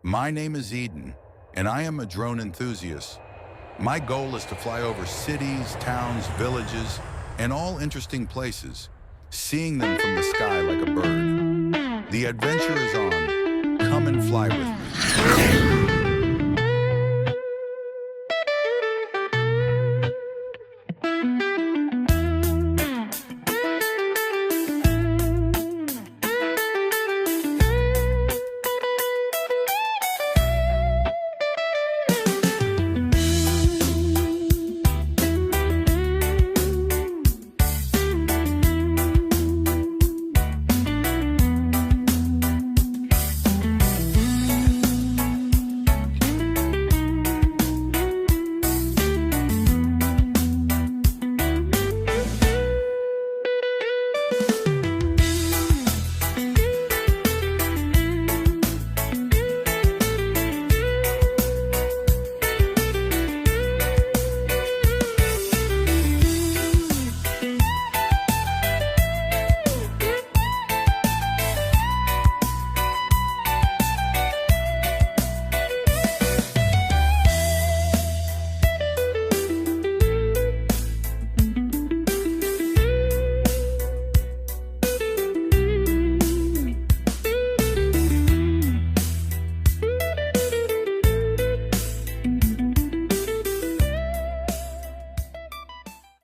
My name is Eden, and I am a drone enthusiast. My goal is to fly over cities, towns, villages, and all interesting places, seeing them from the sky like a bird. The adventure is on. Come and fly with me.